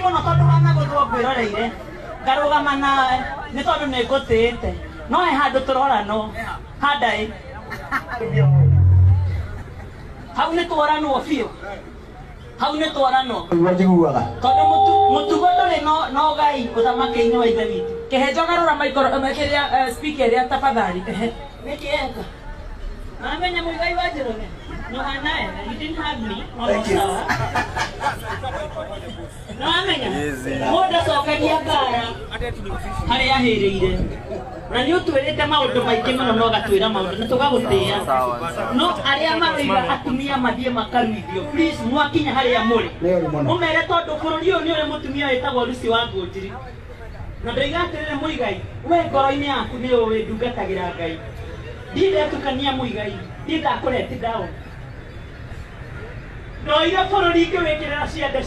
muno tondu wanaguthwo ngwiroreire ngarugama nawe ni tondu ni ngutite no he handu turorano handai hau ni tworanwo biũ hau ni tworanwo njiguaga tondu mutugo nduri no gai uthamaki-ini wa ithe witũ kihenjo garura maikoro mekiria speaker ya tafadhali nikienga amenya muigai wa Njoroge no anaye you didn't hug me no amenya mundu acokagia ngara haria ahirĩire na nĩ ũtwĩrĩte maũndũ maingĩ mũno no gatwĩra maũndũ na tũgagũtĩa no arĩa maroiga atumia mathiĩ makaruithio please mwakinya harĩa mũrĩ mũmere tondũ bũrũri ũyũ nĩ ũrĩ mũtumia wĩtagwo Lucy Wangũnjiri na ndoiga atĩrĩrĩ Mũigai we ngoro-inĩ yaku nĩ ũĩ ndungatagĩra Ngai ndiretukania Mũigai ndakũreti ndaũ ndoire bũrũri ngĩwĩkĩrĩra ciande